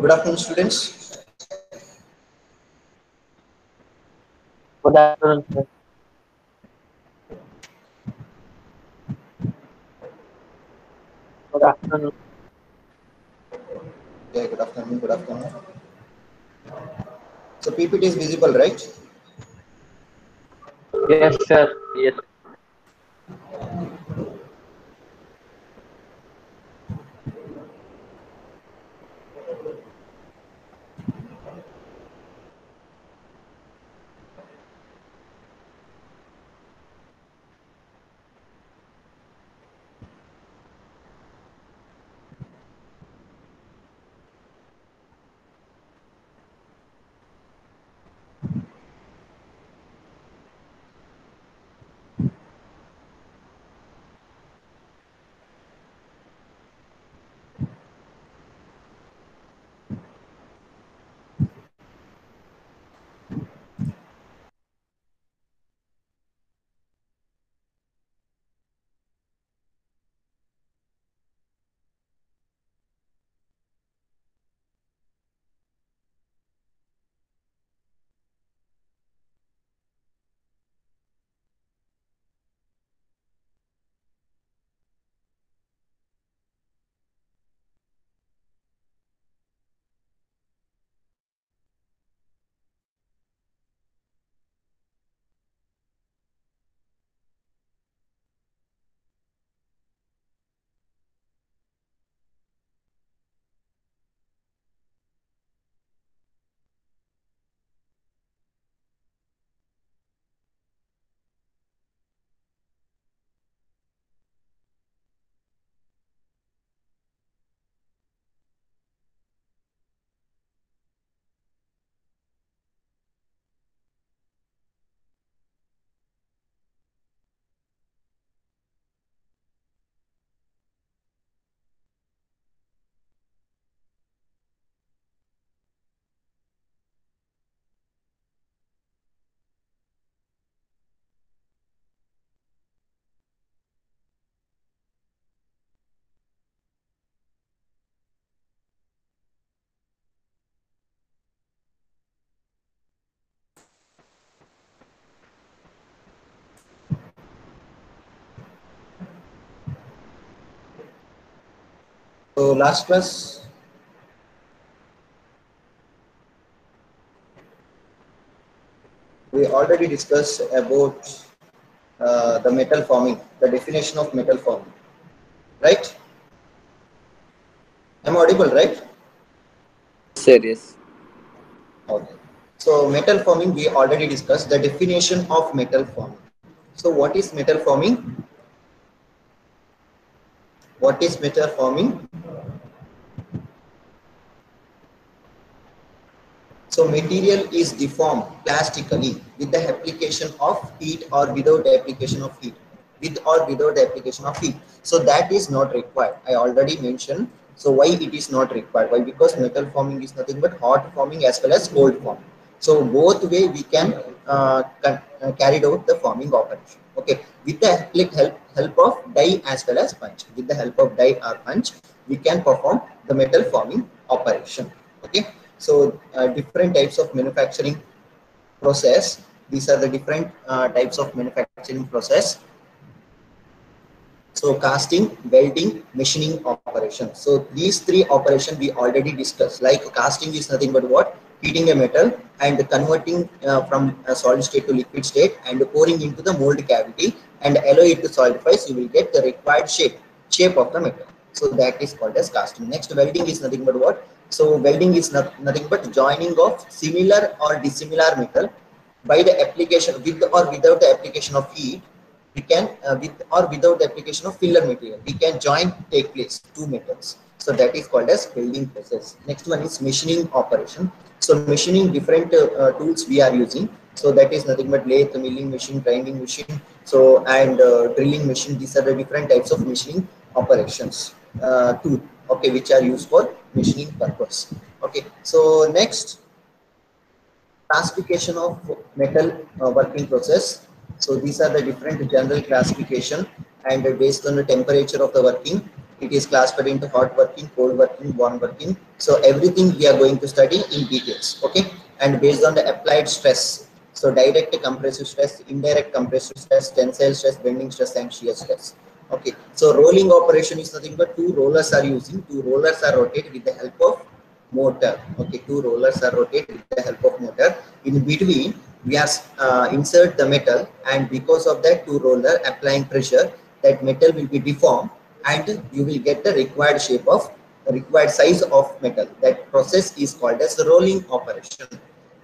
Good afternoon, students. Good afternoon, sir. Good afternoon. Yeah, good afternoon. Good afternoon. So PPT is visible, right? Yes, sir. Yes. So last class we already discussed about the metal forming, the definition of metal forming, right? I'm audible, right? Yes, sir. Yes. Okay. So metal forming, we already discussed the definition of metal forming. So what is metal forming? What is metal forming? So material is deformed plastically with the application of heat or without the application of heat. With or without the application of heat. So that is not required. I already mentioned. So why it is not required? Why? Because metal forming is nothing but hot forming as well as cold forming. So both way we can carry out the forming operation. Okay. With the help of die as well as punch. With the help of die or punch, we can perform the metal forming operation. Okay. So different types of manufacturing process. These are the different types of manufacturing process. So casting, welding, machining operation. So these three operations we already discussed. Like casting is nothing but what? Heating a metal and converting from a solid state to liquid state and pouring into the mold cavity and allow it to solidify. So you will get the required shape of the metal. So that is called as casting. Next, welding is nothing but what? So welding is nothing but joining of similar or dissimilar metal by the application with or without the application of heat. We can with or without the application of filler material, we can join take place two metals. So that is called as welding process. Next one is machining operation. So machining, different tools we are using. So that is nothing but lathe, milling machine, grinding machine, so and drilling machine. These are the different types of machining operations tool, okay, which are used for machining purpose. Okay, so next, classification of metal working process. So these are the different general classification and based on the temperature of the working, It is classified into hot working, cold working, warm working. So everything we are going to study in details. Okay, and based on the applied stress. So direct compressive stress, indirect compressive stress, tensile stress, bending stress, and shear stress. Okay, so rolling operation is nothing but two rollers are using. Two rollers are rotated with the help of motor. Okay, two rollers are rotated with the help of motor. In between, we are insert the metal, and because of that two roller applying pressure, that metal will be deformed, and you will get the required shape of required size of metal. That process is called as the rolling operation.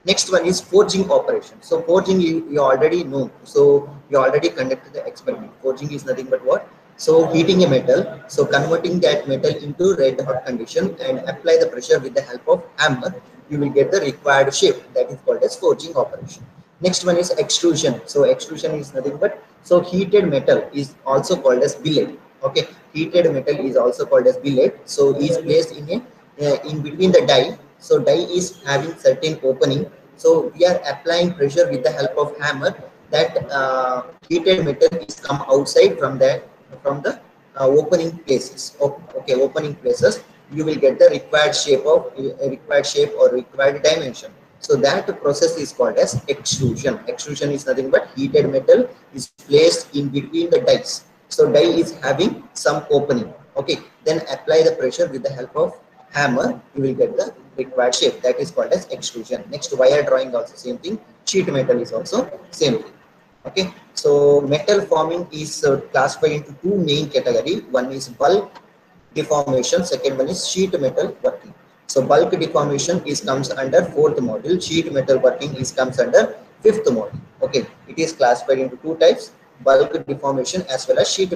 Next one is forging operation. So forging you already know. So you already conducted the experiment. Forging is nothing but what? So heating a metal, so converting that metal into red hot condition and apply the pressure with the help of hammer, you will get the required shape. That is called as forging operation. Next one is extrusion. So extrusion is nothing but, so heated metal is also called as billet. Okay, heated metal is also called as billet. So is placed in a in between the die. So die is having certain opening. So we are applying pressure with the help of hammer. That heated metal is come outside from the opening places. Okay, opening places. You will get the required shape or required dimension. So that process is called as extrusion. Extrusion is nothing but heated metal is placed in between the dies. So die is having some opening. Okay, then apply the pressure with the help of hammer. You will get the required shape. That is called as extrusion. Next, wire drawing also same thing. Sheet metal is also same thing. Okay, so metal forming is classified into two main category. One is bulk deformation. Second one is sheet metal working. So bulk deformation is comes under fourth module. Sheet metal working is comes under fifth module. Okay, it is classified into two types: bulk deformation as well as sheet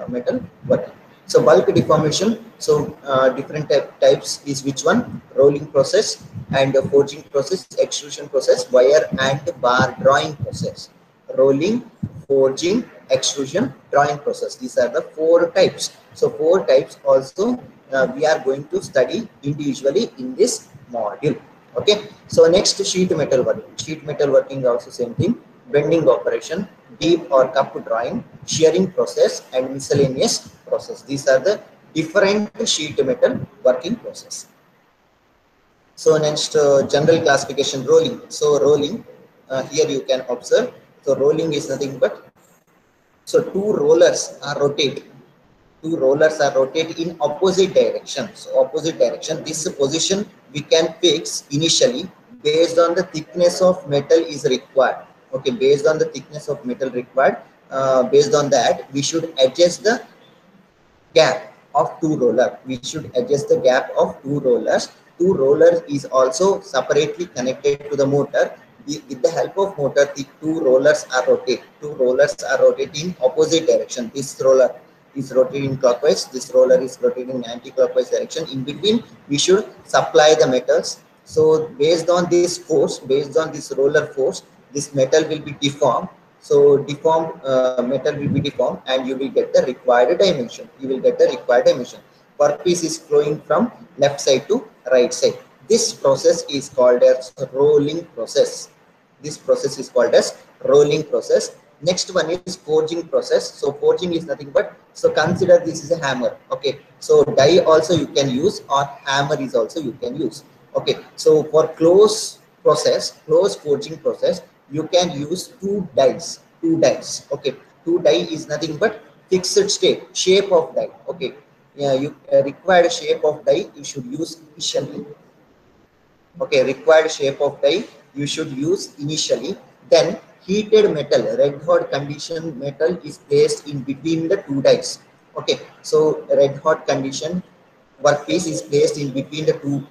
metal working. So bulk deformation. So different types is which one? Rolling process and forging process, extrusion process, wire and bar drawing process. Rolling, forging, extrusion, drawing process. These are the four types. So four types also we are going to study individually in this module. Okay. So next, sheet metal working. Sheet metal working also same thing. Bending operation, deep or cup drawing, shearing process, and miscellaneous process. These are the different sheet metal working process. So next, general classification, rolling. So rolling, here you can observe. So rolling is nothing but, so two rollers are rotate. Two rollers are rotate in opposite direction. So opposite direction. This position we can fix initially based on the thickness of metal is required. Okay, based on the thickness of metal required. Based on that, we should adjust the gap of two rollers. We should adjust the gap of two rollers. Two rollers is also separately connected to the motor. With the help of motor, the two rollers are rotate. Two rollers are rotating opposite direction. This roller is rotating clockwise. This roller is rotating anti-clockwise direction. In between, we should supply the metals. So based on this force, based on this roller force, this metal will be deformed. So deformed metal will be deformed, and you will get the required dimension. You will get the required dimension. Workpiece is flowing from left side to right side. This process is called as rolling process. This process is called as rolling process. Next one is forging process. So forging is nothing but, so consider this is a hammer. Okay, so die also you can use, or hammer is also you can use. Okay, so for close forging process, you can use two dies. Okay, two die is nothing but fixed state shape of die. Okay, yeah, you required shape of die you should use initially. Okay, required shape of die you should use initially. Then heated metal, red hot condition metal is placed in between the two dies. Okay, so red hot condition workpiece is placed in between the two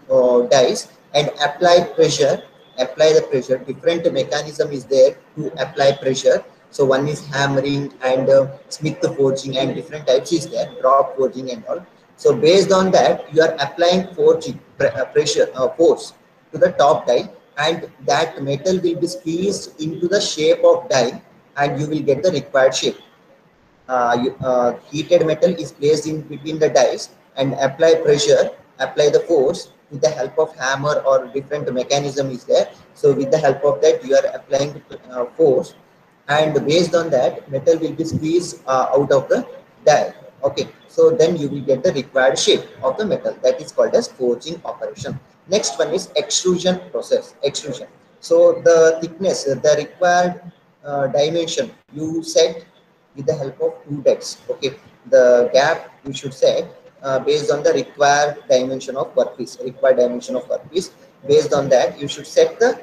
dies and apply the pressure. Different mechanism is there to apply pressure. So one is hammering and smith forging, and different types is there, drop forging and all. So based on that, you are applying forging pressure force to the top die, and that metal will be squeezed into the shape of die, and you will get the required shape. Heated metal is placed in between the dies and apply pressure, apply the force with the help of hammer, or different mechanism is there. So with the help of that, you are applying force, and based on that, metal will be squeezed out of the die. Okay, so then you will get the required shape of the metal. That is called as forging operation. Next one is extrusion process. Extrusion. So the thickness, the required dimension you set with the help of two decks. Okay, the gap you should set based on the required dimension of workpiece. Required dimension of workpiece. Based on that, you should set the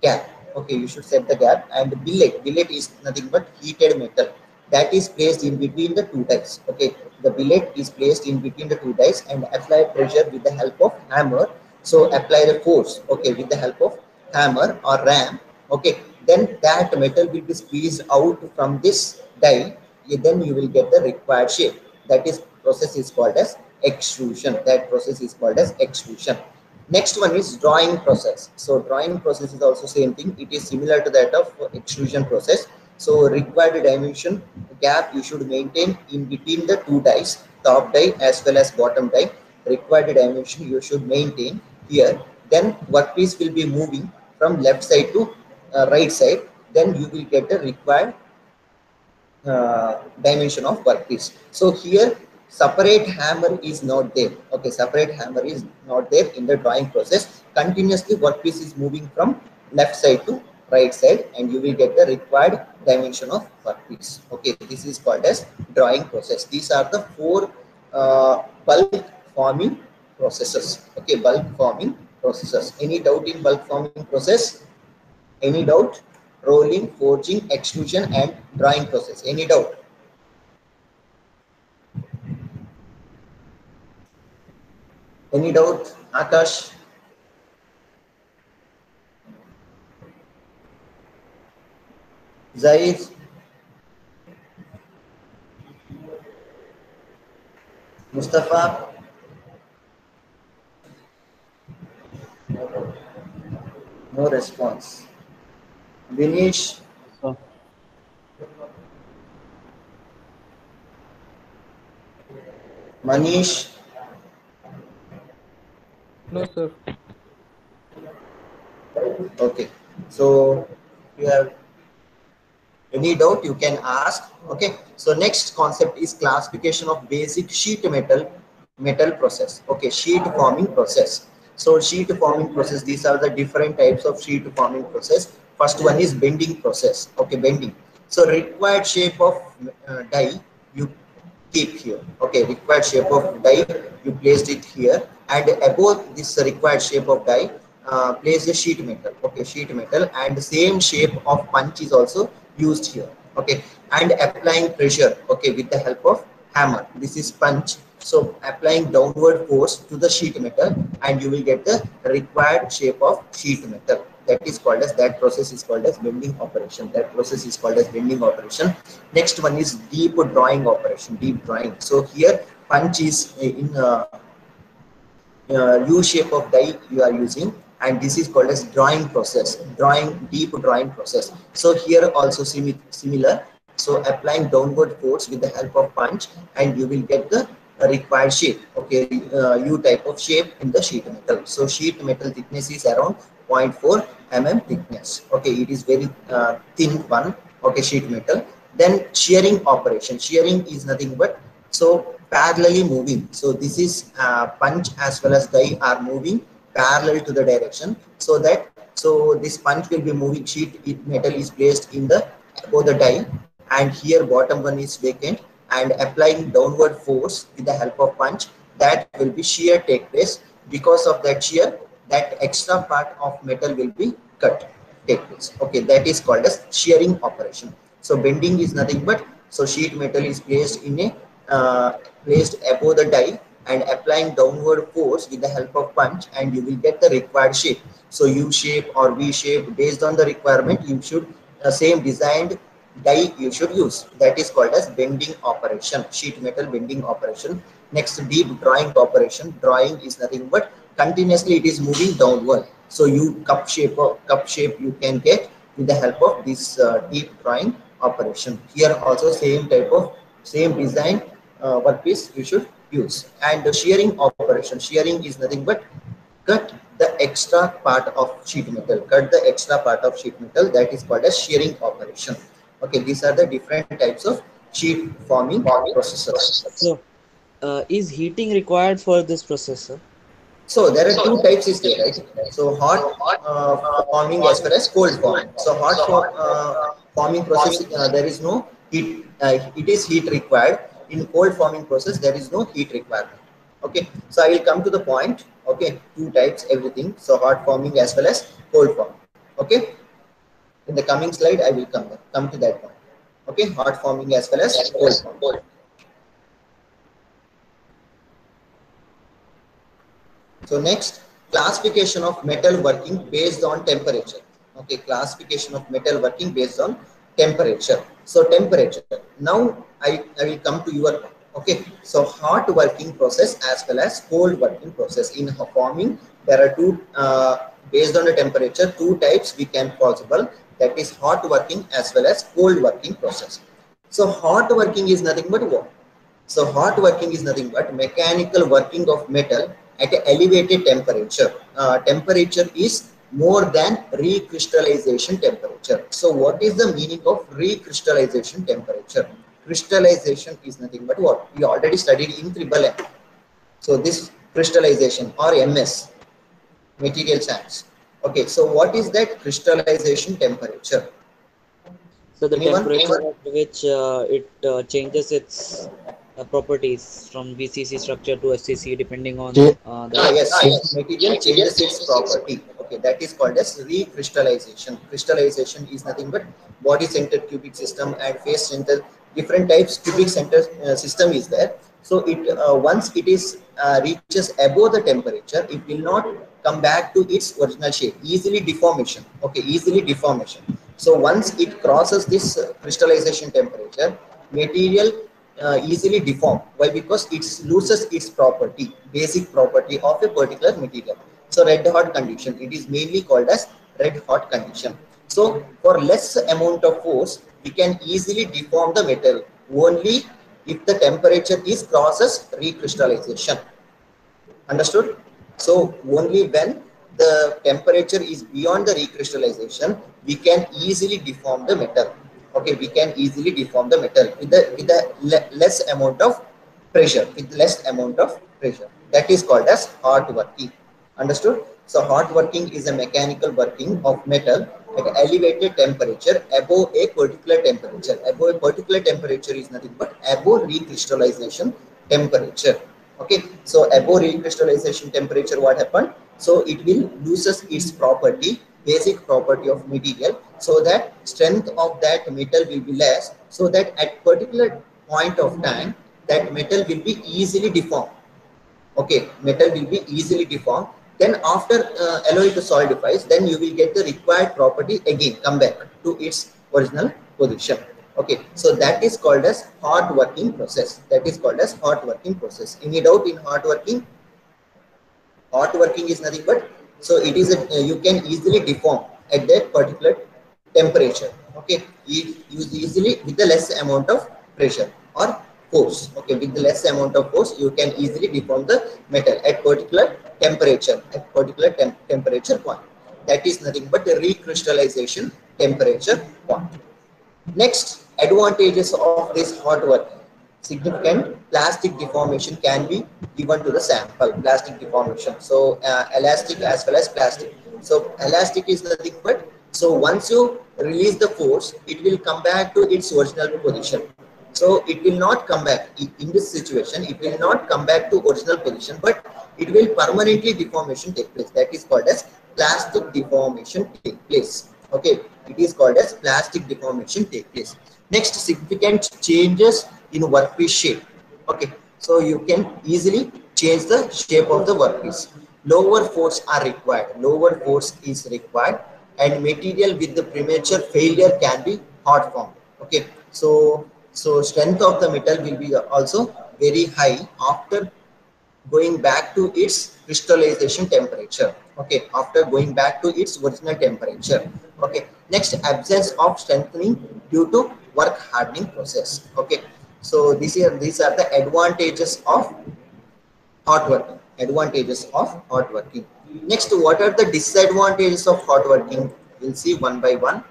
gap. Okay, you should set the gap. And billet. Billet is nothing but heated metal that is placed in between the two dies. Okay, the billet is placed in between the two dies and apply pressure with the help of hammer. So apply the force. Okay, with the help of hammer or ram. Okay, then that metal will be squeezed out from this die. Then you will get the required shape. That is process is called as extrusion. That process is called as extrusion. Next one is drawing process. So drawing process is also same thing. It is similar to that of extrusion process. So required dimension gap you should maintain in between the two dies, top die as well as bottom die. Required dimension you should maintain here. Then workpiece will be moving from left side to right side. Then you will get the required dimension of workpiece. So here separate hammer is not there. Okay, separate hammer is not there in the drawing process. Continuously workpiece is moving from left side to right side and you will get the required dimension of workpiece. Okay, this is called as drawing process. These are the four bulk forming processes. Okay, bulk forming processes. Any doubt in bulk forming process? Any doubt? Rolling, forging, extrusion and drawing process. Any doubt? Any doubt? Akash? Zaid? Mustafa? No response. Vinish? So, Manish? No, sir. Okay. So you have any doubt you can ask. Okay. So next concept is classification of basic sheet metal process. Okay, sheet forming process. So sheet forming process, these are the different types of sheet forming process. First one is bending process. Okay, bending. So required shape of die you keep here. Okay, required shape of die you placed it here and above this required shape of die place the sheet metal. Okay, sheet metal and the same shape of punch is also used here. Okay, and applying pressure. Okay, with the help of hammer. This is punch. So applying downward force to the sheet metal and you will get the required shape of sheet metal. That is called as, that process is called as bending operation. That process is called as bending operation. Next one is deep drawing operation, deep drawing. So here punch is in U shape of die you are using and this is called as drawing process, deep drawing process. So here also similar. So applying downward force with the help of punch and you will get the required shape. Okay, U type of shape in the sheet metal. So sheet metal thickness is around 0.4 mm thickness. Okay, it is very thin one. Okay, sheet metal. Then shearing operation. Shearing is nothing but so parallelly moving. So this is punch as well as die are moving parallel to the direction. So that this punch will be moving, sheet metal is placed in the above the die and here bottom one is vacant and applying downward force with the help of punch, that will be shear take place. Because of that shear, that extra part of metal will be cut take place. Okay, that is called as shearing operation. So bending is nothing but so sheet metal is placed in a placed above the die and applying downward force with the help of punch and you will get the required shape. So U shape or V shape based on the requirement you should same designed die you should use. That is called as bending operation, sheet metal bending operation. Next, deep drawing operation. Drawing is nothing but continuously it is moving downward. So you cup shape you can get with the help of this deep drawing operation. Here also same type of same design workpiece you should use. And the shearing operation. Shearing is nothing but cut the extra part of sheet metal. Cut the extra part of sheet metal. That is called as shearing operation. Okay, these are the different types of sheet forming processor. So, is heating required for this processor? So there are two types is there, right? So hot forming as well as cold forming. So forming process, there is no heat. It is heat required. In cold forming process, there is no heat requirement. Okay. So I will come to the point. Okay. Two types, everything. So hot forming as well as cold forming. Okay. In the coming slide, I will come to that point. Okay. Hot forming as well as cold forming. So next, classification of metal working based on temperature. Okay, classification of metal working based on temperature. So temperature. Now I will come to your point. Okay, so hot working process as well as cold working process. In forming, there are two based on the temperature, two types we can possible. That is hot working as well as cold working process. So hot working is nothing but what? So hot working is nothing but mechanical working of metal at an elevated temperature. Temperature is more than recrystallization temperature. So what is the meaning of recrystallization temperature? Crystallization is nothing but what? We already studied in triple M. So this crystallization or MS, material science. Okay, so what is that crystallization temperature? So the Anyone? temperature at which it changes its properties from BCC structure to SCC depending on Yes. Material changes its property. Okay, that is called as recrystallization. Crystallization is nothing but body-centered cubic system and face-centered, different types cubic center system is there. So it once it is reaches above the temperature, it will not come back to its original shape. Easily deformation. Okay, easily deformation. So once it crosses this crystallization temperature, material easily deform. Why? Because it loses its property, basic property of a particular material. So red hot condition, it is mainly called as red hot condition. So for less amount of force, we can easily deform the metal only if the temperature is crosses recrystallization. Understood? So only when the temperature is beyond the recrystallization, we can easily deform the metal. Okay, we can easily deform the metal with less amount of pressure. With less amount of pressure, that is called as hot working. Understood? So hot working is a mechanical working of metal at elevated temperature above a particular temperature. Above a particular temperature is nothing but above recrystallization temperature. Okay, so above recrystallization temperature, what happened? So it will loses its property, basic property of material, so that strength of that metal will be less, so that at particular point of time that metal will be easily deformed. Okay, metal will be easily deformed. Then after alloy to solidifies, then you will get the required property again, come back to its original position. Okay, so that is called as hot working process. That is called as hot working process. Any doubt in hot working? Hot working is nothing but, so it is you can easily deform at that particular temperature. Okay, use easily with the less amount of pressure or force. Okay, with the less amount of force, you can easily deform the metal at particular temperature, at particular temperature point. That is nothing but the recrystallization temperature point. Next, advantages of this hot work. Significant plastic deformation can be given to the sample, plastic deformation. So elastic as well as plastic. So elastic is nothing but, so once you release the force, it will come back to its original position. So it will not come back in this situation. It will not come back to original position, but it will permanently deformation take place. That is called as plastic deformation take place. Okay, it is called as plastic deformation take place. Next, significant changes in workpiece shape. Okay, so you can easily change the shape of the workpiece. Lower force are required. Lower force is required, and material with the premature failure can be hot formed. Okay, so strength of the metal will be also very high after going back to its crystallization temperature. Okay, after going back to its original temperature. Okay, next, absence of strengthening due to work hardening process. Okay, so these are the advantages of hot working. Advantages of hot working. Next, what are the disadvantages of hot working? We'll see one by one.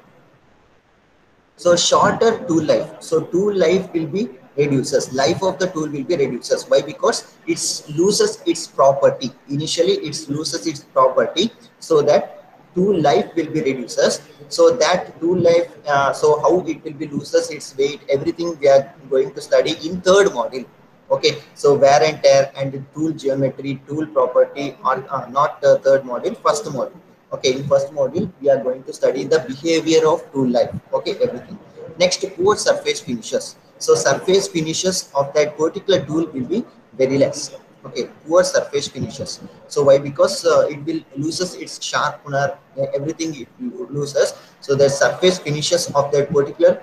So shorter tool life. So tool life will be reduces. Life of the tool will be reduces. Why? Because it loses its property. Initially, it loses its property, so that tool life will be reduces. So that tool life. So how it will be loses its weight. Everything we are going to study in third module. Okay. So wear and tear and tool geometry, tool property are not the third module, first module. Okay, in first module we are going to study the behavior of tool life. Okay, everything. Next, poor surface finishes. So surface finishes of that particular tool will be very less. Okay, poor surface finishes. So why? Because it will loses its sharpener, everything it loses. So the surface finishes of that particular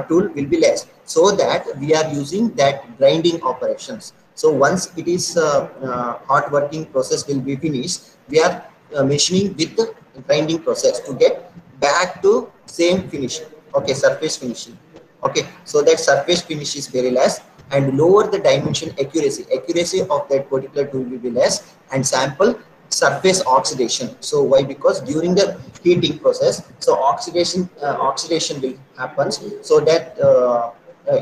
tool will be less, so that we are using that grinding operations. So once it is hot working process will be finished, we are machining with the grinding process to get back to same finishing. Okay, surface finishing. Okay, so that surface finish is very less, and lower the dimension accuracy of that particular tool will be less, and sample surface oxidation. So why? Because during the heating process, so oxidation will happen, so that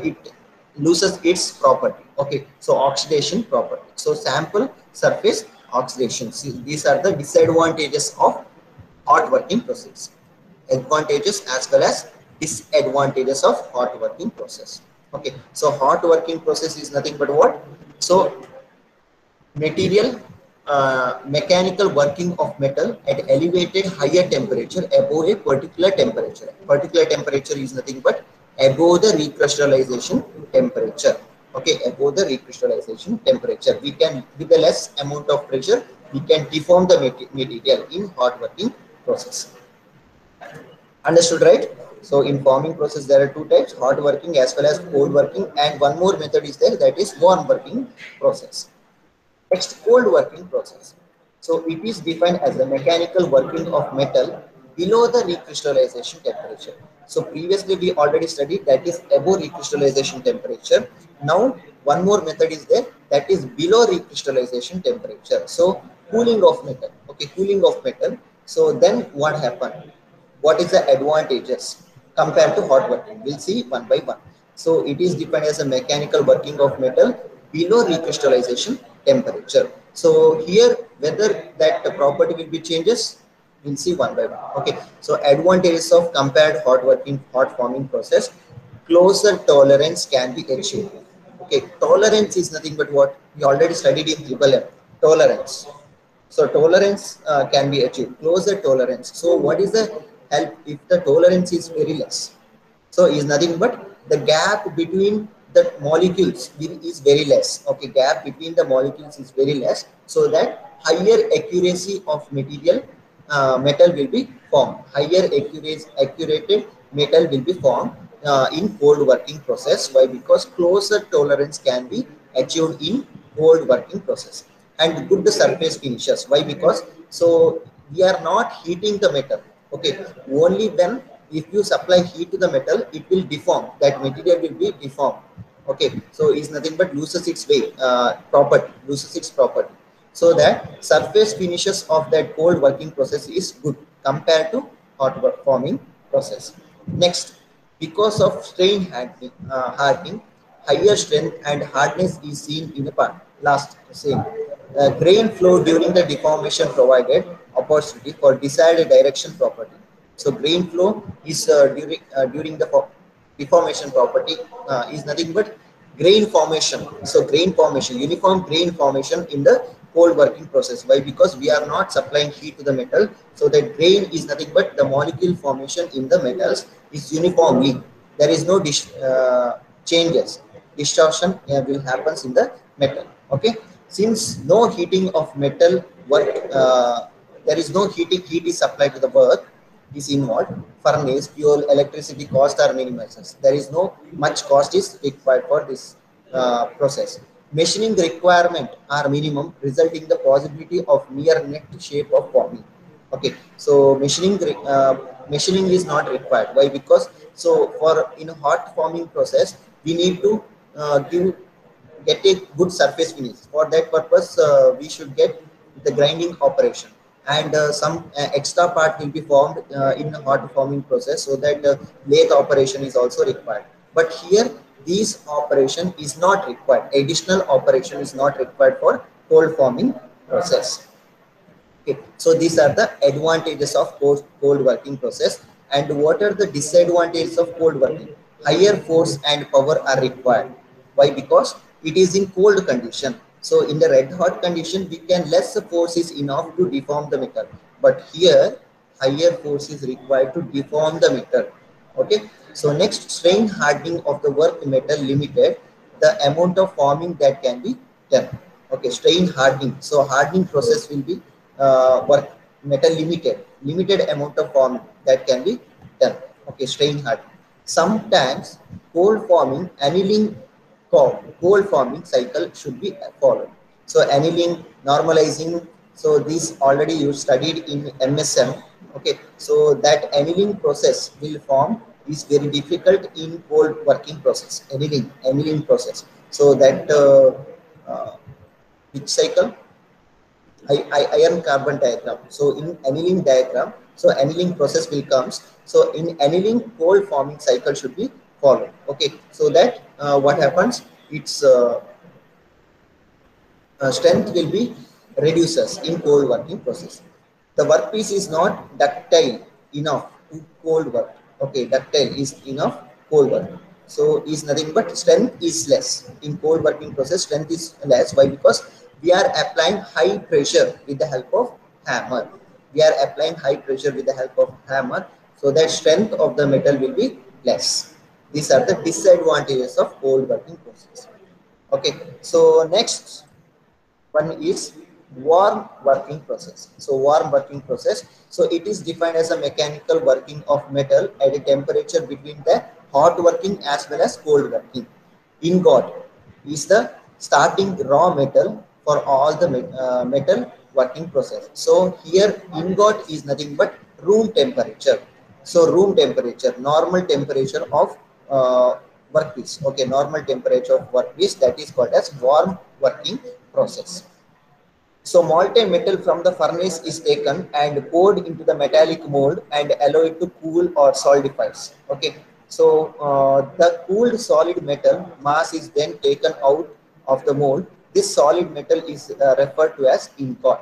it loses its property. Okay, so oxidation property. So sample surface oxidation. See, these are the disadvantages of hot working process. Advantages as well as disadvantages of hot working process. Okay, so hot working process is nothing but what? So material mechanical working of metal at elevated higher temperature above a particular temperature. Particular temperature is nothing but above the recrystallization temperature. Okay, above the recrystallization temperature, we can, with a less amount of pressure, we can deform the material in hot working process. Understood, right? So in forming process, there are two types: hot working as well as cold working, and one more method is there, that is warm working process. Next, cold working process. So it is defined as the mechanical working of metal below the recrystallization temperature. So previously we already studied that is above recrystallization temperature. Now one more method is there, that is below recrystallization temperature. So cooling of metal. Okay, cooling of metal. So then what happened? What is the advantages compared to hot working? We'll see one by one. So it is defined as a mechanical working of metal below recrystallization temperature. So here, whether that property will be changes, we'll see one by one. Okay, so advantages of compared hot working, hot forming process: closer tolerance can be achieved. Okay, tolerance is nothing but what we already studied in triple M, tolerance. So tolerance can be achieved, closer tolerance. So what is the help if the tolerance is very less? So is nothing but the gap between the molecules is very less. Okay, gap between the molecules is very less, so that higher accuracy of metal will be formed. Higher accurate metal will be formed in cold working process. Why? Because closer tolerance can be achieved in cold working process. And good surface finishes. Why? Because so we are not heating the metal. Okay, only when if you supply heat to the metal, it will deform. That material will be deformed. Okay, so is nothing but loses its weight, property, loses its property. So that surface finishes of that cold working process is good compared to hot work forming process. Next, because of strain hardening, higher strength and hardness is seen in the part. Last, same. Grain flow during the deformation provided opportunity for desired direction property. So grain flow is during the deformation property is nothing but grain formation. So grain formation, uniform grain formation in the cold working process. Why? Because we are not supplying heat to the metal, so that grain is nothing but the molecule formation in the metals is uniformly. There is no changes. Distortion will happens in the metal. Okay, since no heating of metal work, there is no heat is supplied to the work is involved. Furnace, fuel, electricity cost are minimized. There is no much cost is required for this process. Machining requirement are minimum, resulting the possibility of near net shape of forming. Okay, so machining is not required. Why? Because so for in a hot forming process, we need to get a good surface finish. For that purpose, we should get the grinding operation. and some extra part will be formed in a hot forming process, so that lathe operation is also required. But here this operation is not required. Additional operation is not required for cold forming process. Okay, so these are the advantages of cold working process. And what are the disadvantages of cold working? Higher force and power are required. Why? Because it is in cold condition. So in the red hot condition, we can less force is enough to deform the metal. But here, higher force is required to deform the metal. Okay. So next, strain hardening of the work metal limited, the amount of forming that can be done. Okay, strain hardening. So hardening process will be work metal limited amount of form that can be done. Okay, strain hardening. Sometimes cold forming annealing cold forming cycle should be followed. So annealing, normalizing, so this already you studied in MSM. Okay, so that annealing process will form is very difficult in cold working process. Annealing process, so that which cycle, iron carbon diagram. So in annealing diagram, so annealing process will comes. So in annealing, cold forming cycle should be followed. Okay, so that what happens, it's strength will be reduces in cold working process. The workpiece is not ductile enough to cold work. Okay, ductile is enough cold work. So is nothing but strength is less in cold working process. Strength is less. Why? Because we are applying high pressure with the help of hammer. We are applying high pressure with the help of hammer, so that strength of the metal will be less. These are the disadvantages of cold working process. Okay, so next one is warm working process. So warm working process. So it is defined as a mechanical working of metal at a temperature between the hot working as well as cold working. Ingot is the starting raw metal for all the metal working process. So here ingot is nothing but room temperature. So room temperature, normal temperature of workpiece. Okay, normal temperature of workpiece, that is called as warm working process. So molten metal from the furnace is taken and poured into the metallic mold and allow it to cool or solidifies. Okay. So the cooled solid metal mass is then taken out of the mold. This solid metal is referred to as ingot.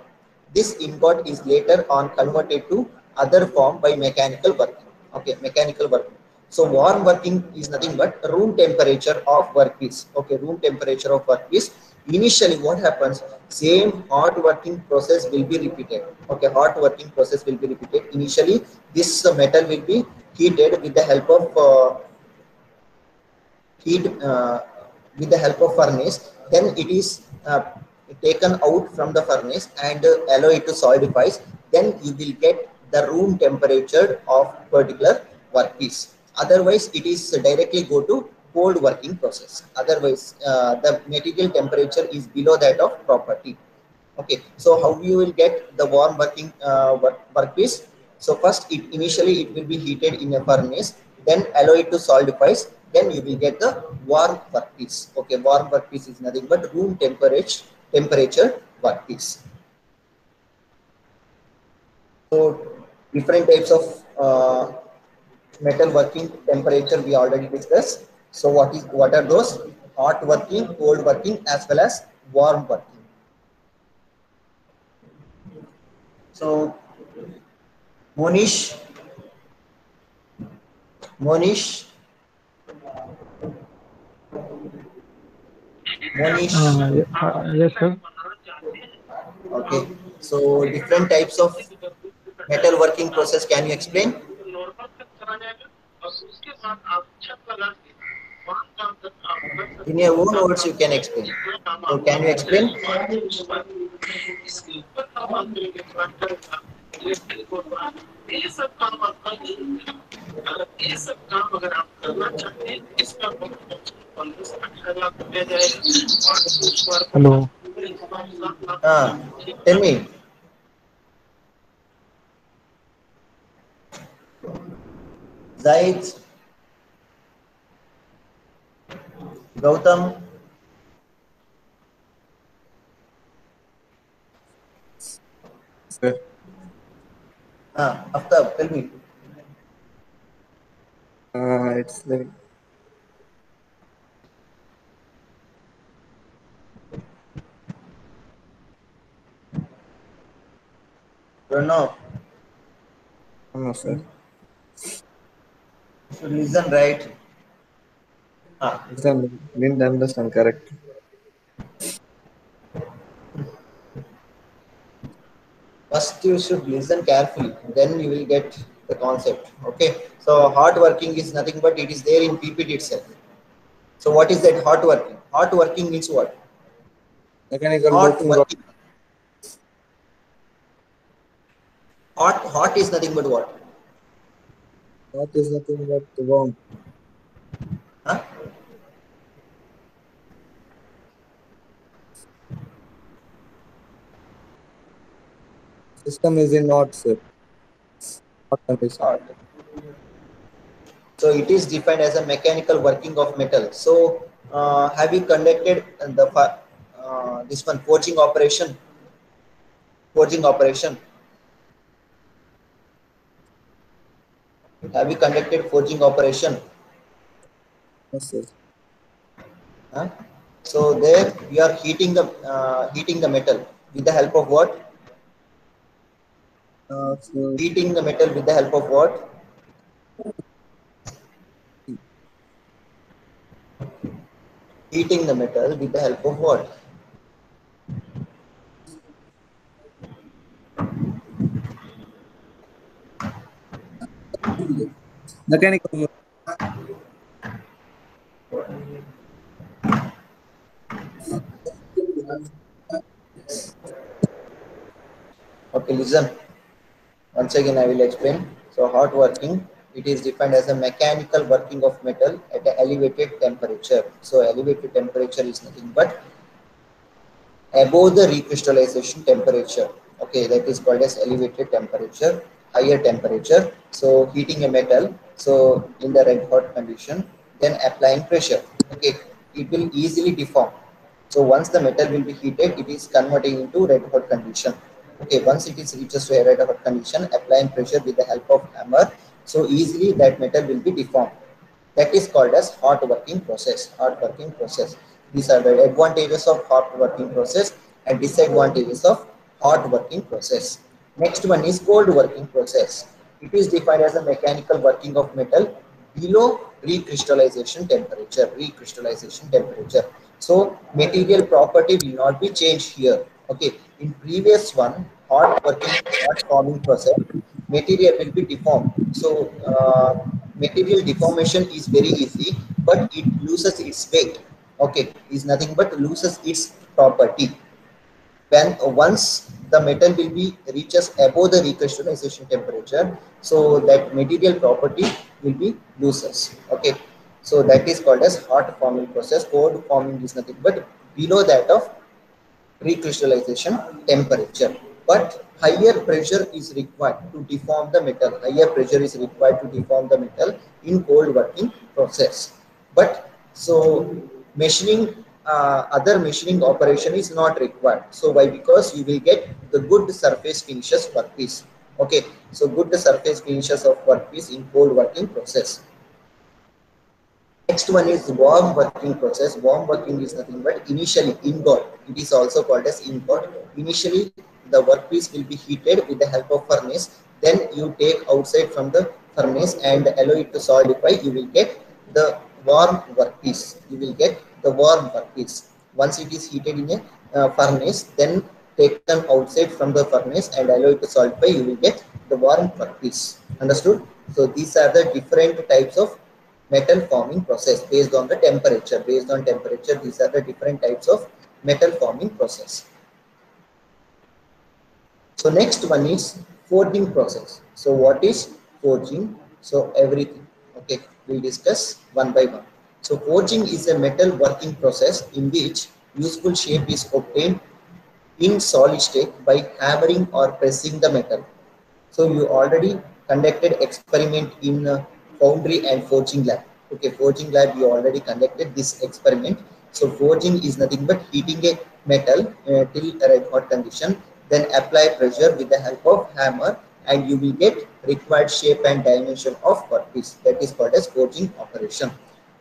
This ingot is later on converted to other form by mechanical working. Okay, mechanical working. So warm working is nothing but room temperature of workpiece. Okay, room temperature of workpiece. Initially, what happens? Same hot working process will be repeated. Okay, hot working process will be repeated. Initially, this metal will be heated with the help of heat with the help of furnace. Then it is taken out from the furnace and allow it to solidifies. Then you will get the room temperature of particular workpiece. Otherwise it is directly go to cold working process. Otherwise the material temperature is below that of property. Okay, so how you will get the warm working workpiece? So first it initially it will be heated in a furnace, then allow it to solidifies, then you will get the warm workpiece. Okay, warm workpiece is nothing but room temperature workpiece. So different types of metal working temperature we already discussed. So what are those? Hot working, cold working, as well as warm working. So Monish, Monish, Monish. Yes, sir. Okay. So different types of metal working process. Can you explain? In your own words, you can explain. So can you explain? Hello. Tell me. Zaid, Gautam. Sir. After tell me. It's like Don't know. no, sir. You should listen, right? Ah, Exam didn't understand correct. first you should listen carefully, then you will get the concept. Okay. So hard working is nothing but it is there in PPT itself. So what is that hard working? Hard working means what? Mechanical Hot working of working. Hot is nothing but what? that is nothing but worm. Huh? System is in not, sir. Not condition. Hot. So it is defined as a mechanical working of metal. So have you conducted this one forging operation? Forging operation. Have you conducted forging operation? Yes, sir. Huh? So there we are heating the metal with the help of what? So Heating the metal with the help of what? Heating the metal with the help of what? mechanical Okay, listen. Once again, I will explain. So, hot working, it is defined as a mechanical working of metal at an elevated temperature. So, elevated temperature is nothing but above the recrystallization temperature. Okay, that is called as elevated temperature, higher temperature. So, heating a metal, so in the red hot condition, then applying pressure. Okay, it will easily deform. So, once the metal will be heated, it is converting into red hot condition. Okay, once it is reaches to a red hot condition, applying pressure with the help of hammer, so easily that metal will be deformed. That is called as hot working process. Hot working process. These are the advantages of hot working process and disadvantages of hot working process. Next one is cold working process. It is defined as a mechanical working of metal below recrystallization temperature. Recrystallization temperature. So material property will not be changed here. Okay. In previous one, hot forming process, material will be deformed. So material deformation is very easy, but it loses its weight. Okay, is nothing but loses its property. When once the metal will be reaches above the recrystallization temperature, so that material property will be loses. Okay, so that is called as hot forming process. Cold forming is nothing but below that of recrystallization temperature, but higher pressure is required to deform the metal. Higher pressure is required to deform the metal in cold working process. But so machining, other machining operation is not required. So why? Because you will get the good surface finishes workpiece. Okay, so good surface finishes of workpiece in cold working process. Next one is warm working process. Warm working is nothing but initially ingot. It is also called as ingot. Initially, the workpiece will be heated with the help of furnace. Then you take outside from the furnace and allow it to solidify. You will get the warm workpiece. You will get the warm workpiece. Once it is heated in a furnace, then taken outside from the furnace and allow it to solidify. You will get the warm workpiece. Understood? So these are the different types of metal forming process based on the temperature. Based on temperature, these are the different types of metal forming process. So next one is forging process. So what is forging? So everything. Okay, we'll discuss one by one. So forging is a metal working process in which useful shape is obtained in solid state by hammering or pressing the metal. So you already conducted experiment in foundry and forging lab. Okay, forging lab you already conducted this experiment. So forging is nothing but heating a metal till a red hot condition, then apply pressure with the help of hammer and you will get required shape and dimension of workpiece. That is called as forging operation.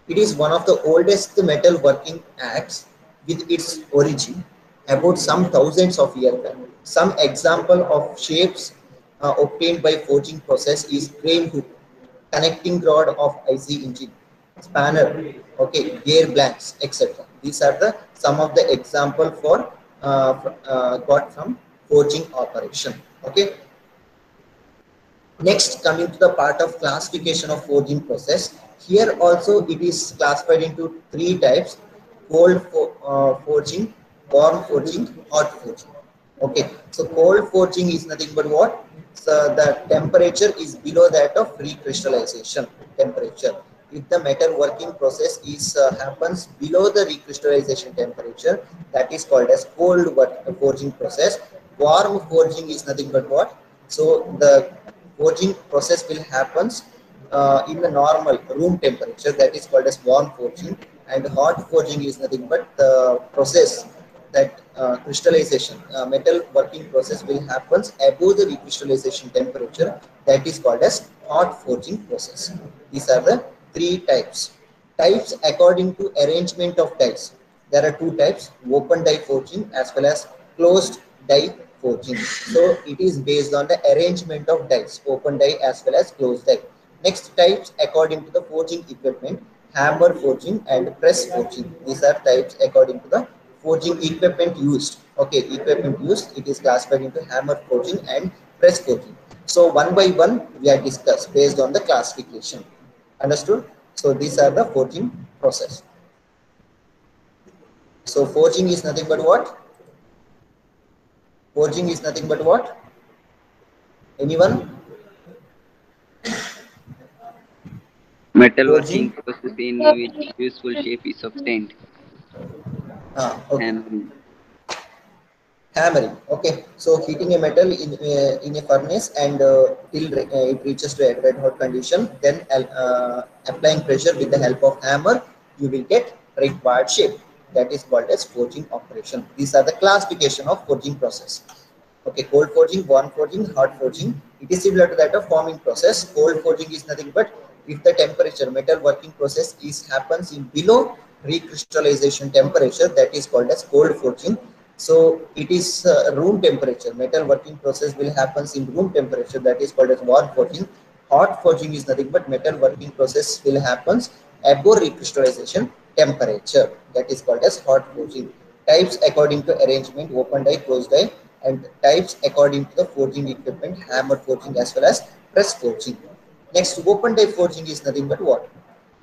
It is one of the oldest metal working acts with its origin about some thousands of years back. Some example of shapes obtained by forging process is crane hook, connecting rod of IC engine, spanner, okay, gear blanks, etc. These are the some of the example for got from forging operation. Okay. Next, coming to the part of classification of forging process. Here also it is classified into three types: cold forging, warm forging, hot forging. Okay, so cold forging is nothing but what? So the temperature is below that of recrystallization temperature. If the metal working process is happens below the recrystallization temperature, that is called as cold forging process. Warm forging is nothing but what? So the forging process will happens in the normal room temperature, that is called as warm forging, and hot forging is nothing but the process that crystallization metal working process will happens above the recrystallization temperature, that is called as hot forging process. These are the three types according to arrangement of dies. There are two types: open die forging as well as closed die forging. So it is based on the arrangement of dies, open die as well as closed die. Next types according to the forging equipment: hammer forging and press forging. These are types according to the forging equipment used. Okay, equipment used, it is classified into hammer forging and press forging. So one by one we are discussed based on the classification. Understood? So these are the forging process. So forging is nothing but what? Forging is nothing but what? Anyone? Metalworking Forging? process in which useful shape is obtained. Okay. Hammering. Hammering. Okay. So heating a metal in a furnace and till it reaches to a red hot condition, then applying pressure with the help of hammer, you will get required shape. That is called as forging operation. These are the classification of forging process. Okay, cold forging, warm forging, hot forging. It is similar to that of forming process. Cold forging is nothing but if the temperature, metal working process is happens in below recrystallization temperature, that is called as cold forging. So it is room temperature. Metal working process will happens in room temperature, that is called as warm forging. Hot forging is nothing but metal working process will happens above recrystallization temperature, that is called as hot forging. Types according to arrangement: open die, closed die, and types according to the forging equipment: hammer forging as well as press forging. Next, open die forging is nothing but what?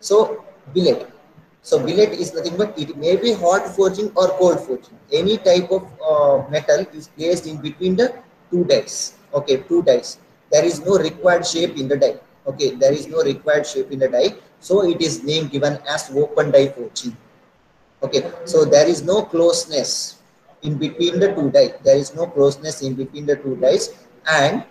So billet. So billet is nothing but it may be hot forging or cold forging. Any type of metal is placed in between the two dies. Okay, two dies. There is no required shape in the die. Okay, there is no required shape in the die. So it is name given as open die forging. Okay, so there is no closeness in between the two dies. There is no closeness in between the two dies, and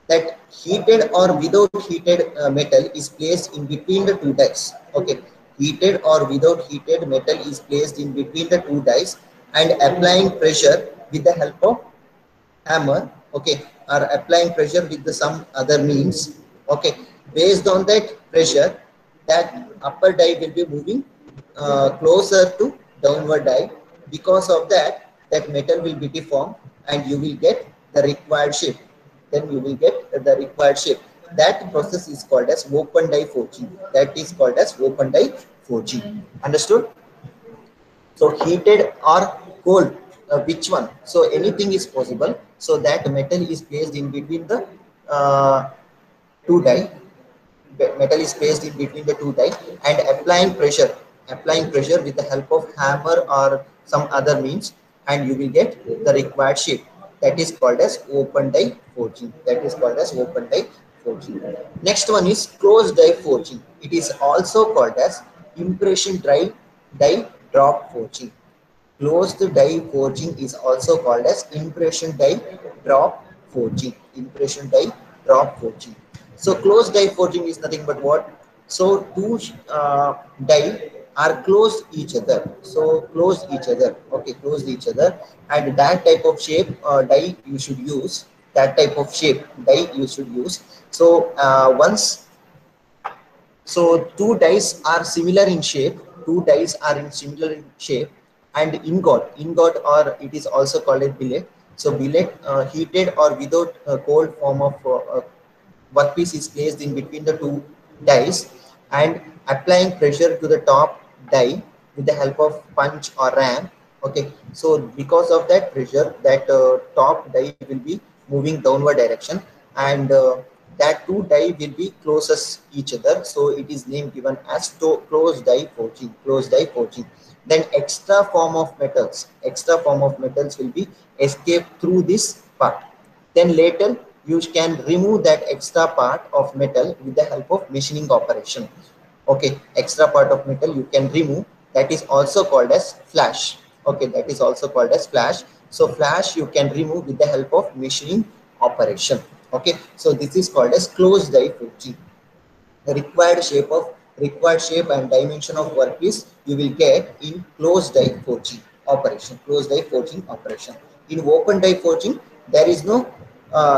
that heated or without heated metal is placed in between the two dies. Okay, heated or without heated metal is placed in between the two dies, and applying pressure with the help of hammer, okay, or applying pressure with the some other means, okay, based on that pressure, that upper die will be moving closer to downward die. Because of that, that metal will be deformed and you will get the required shape. Then you will get the required shape. That process is called as open die forging. That is called as open die forging. Understood? So heated or cold, which one? So anything is possible. So that metal is placed in between the uh, two die. Metal is placed in between the two die and applying pressure with the help of hammer or some other means, and you will get the required shape. That is called as open die forging. That is called as open die forging. Next one is closed die forging. It is also called as impression die drop forging. Closed die forging is also called as impression die drop forging. Impression die drop forging. So closed die forging is nothing but what? So two die are close each other. So close each other. Okay, close each other, and that type of shape die you should use. that type of shape die you should use. So so two dies are similar in shape, two dies are in similar in shape, and ingot or it is also called a billet. So billet, heated or without a cold form of workpiece is placed in between the two dies and applying pressure to the top die with the help of punch or ram. Okay, so because of that pressure, that top die will be moving downward direction, and that two die will be closest each other, so it is name given as closed die forging, closed die forging. Then extra form of metals will be escape through this part. Then later you can remove that extra part of metal with the help of machining operation. Okay, extra part of metal you can remove, that is also called as flash. Okay, that is also called as flash. So flash you can remove with the help of machining operation. Okay, so this is called as closed die forging. The required shape and dimension of workpiece you will get in closed die forging operation. Closed die forging operation. In open die forging, there is no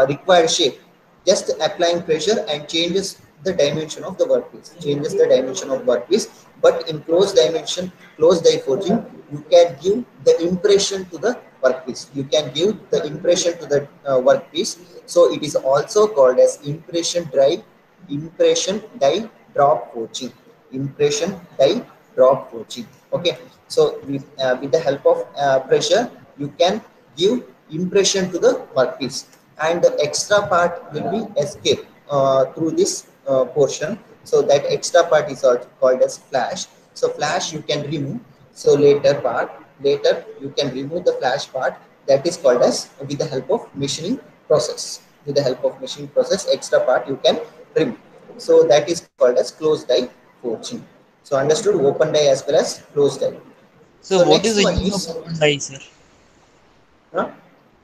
required shape. Just applying pressure and changes the dimension of the workpiece. Changes the dimension of workpiece. But in closed die forging, you can give the impression to the workpiece. You can give the impression to the workpiece. So it is also called as impression die drop forging. Impression die drop forging. Okay, so with the help of pressure you can give impression to the workpiece, and the extra part will be escape through this portion. So that extra part is also called as flash. So flash you can remove. So later you can remove the flash part, that is called as with the help of machining process. With the help of machining process, extra part you can remove. So that is called as closed die forging. So understood open die as well as closed die. So So what is next the one use of is open die, sir? uh,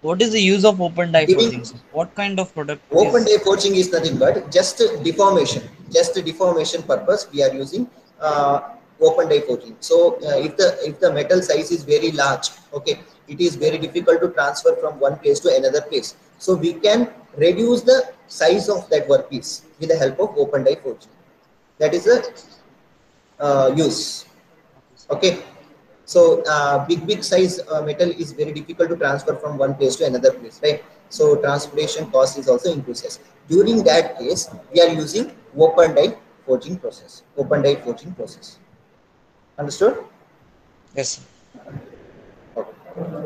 What is the use of open die forging, giving sir? What kind of product open is? die forging is nothing but just deformation purpose we are using open die forging. So if the metal size is very large, okay, it is very difficult to transfer from one place to another place. So we can reduce the size of that workpiece with the help of open die forging. That is the use. Okay, sir. Okay, so big size metal is very difficult to transfer from one place to another place, right? So transportation cost is also increases. During that case we are using open die forging process. Open die forging process. Understood? Yes, sir. Okay.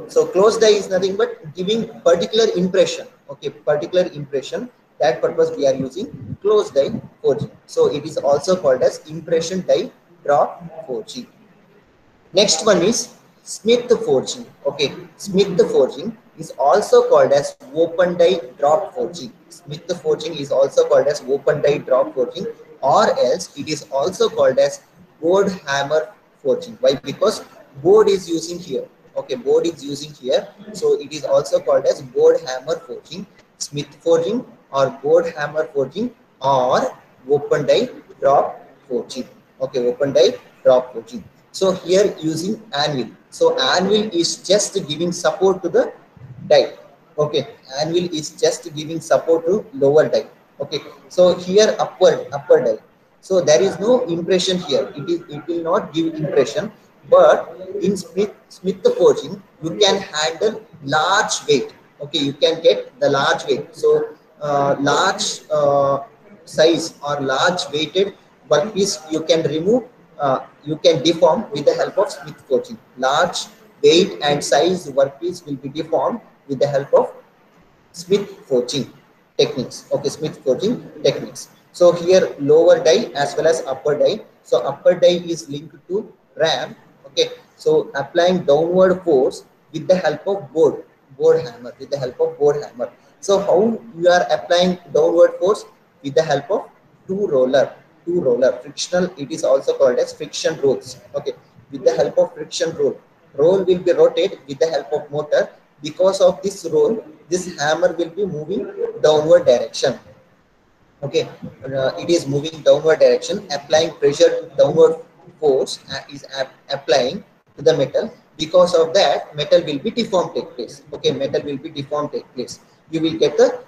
So closed die is nothing but giving particular impression. Okay, particular impression. That purpose we are using closed die forging. So it is also called as impression die drop forging. Next one is Smith forging. Okay, Smith forging is also called as open die drop forging. Smith forging is also called as open die drop forging, or else it is also called as board hammer forging. Why? Because board is using here. Okay, board is using here, so it is also called as board hammer forging, Smith forging, or board hammer forging, or open die drop forging. Okay, open die drop forging. So here using anvil. So anvil is just giving support to the die. Okay, anvil is just giving support to lower die. Okay, so here upper die. So there is no impression here. It will not give impression. But in Smith forging, you can handle large weight. Okay, you can get the large weight. So large size or large weighted workpiece you can remove, you can deform with the help of Smith forging. Large weight and size workpiece will be deformed with the help of Smith forging techniques. Okay, Smith forging techniques. So here lower die as well as upper die. So upper die is linked to ram. Okay, so applying downward force with the help of board hammer, with the help of board hammer. So how you are applying downward force? With the help of two roller frictional. It is also called as friction rolls. Okay, with the help of friction roll will be rotated with the help of motor. Because of this roll, this hammer will be moving downward direction. Okay, it is moving downward direction, applying pressure, downward force is applying to the metal. Because of that, metal will be deformed take place. Okay, metal will be deformed take place. you will get the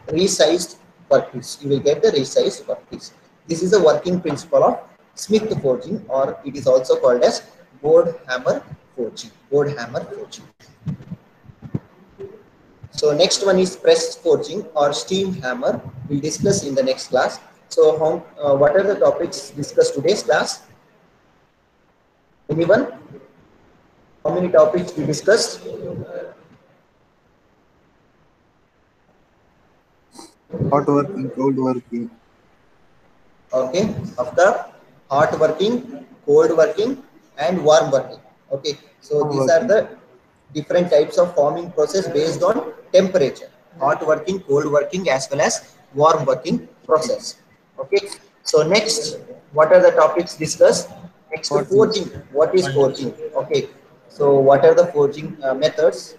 resized workpiece. You will get the resized workpiece. This is the working principle of Smith forging, or it is also called as board hammer forging. Board hammer forging. So next one is press forging or steam hammer. We'll discuss in the next class. So what are the topics discussed today's class? Anyone? How many topics we discussed? Hot working, cold working. Okay, after hot working, cold working, and warm working. Okay, so Warm these are working. the different types of forming process based on temperature. Hot working, cold working, as well as warm working process. Okay, so next, what are the topics discussed? Next, Hot forging. What is forging? Okay, so what are the forging methods?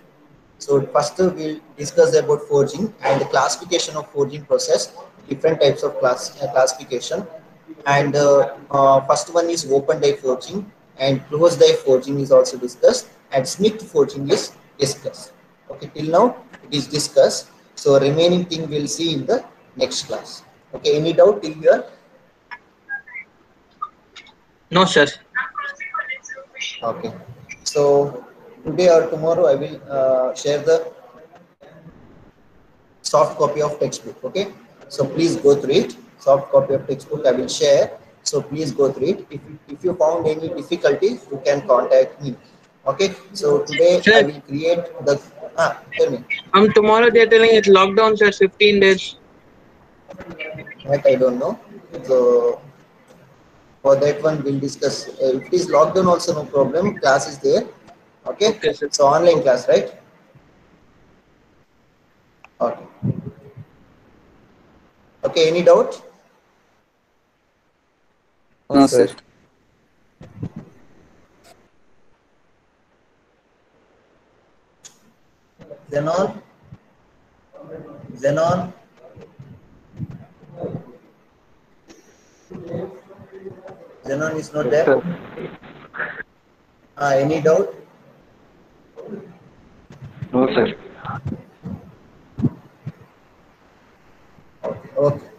So first we'll discuss about forging and the classification of forging process, different types of classification. And first one is open die forging, and closed die forging is also discussed, and Smith forging is discussed. Okay, till now it is discussed. So remaining thing we'll see in the next class. Okay, any doubt till here? No, sir. Okay. So today or tomorrow I will share the soft copy of textbook. Okay, so please go through it. Soft copy of textbook I will share, so please go through it. If you found any difficulty, you can contact me. Okay, so today I Sir, will create the tell me. tomorrow they're telling it's lockdown, sir, 15 days. That I don't know, so for that one we'll discuss. If it is lockdown also, no problem, class is there. Okay, Okay, sir. so online class, right? Okay. Okay, any doubt? No, sir. Xenon, Xenon, Xenon is not there. Sir. Any doubt? No, sir. Okay. Okay.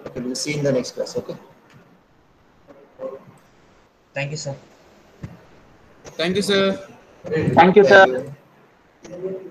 Okay. We'll see in the next class. Okay. Thank you, sir. Thank you, sir. Thank you, Thank sir. you.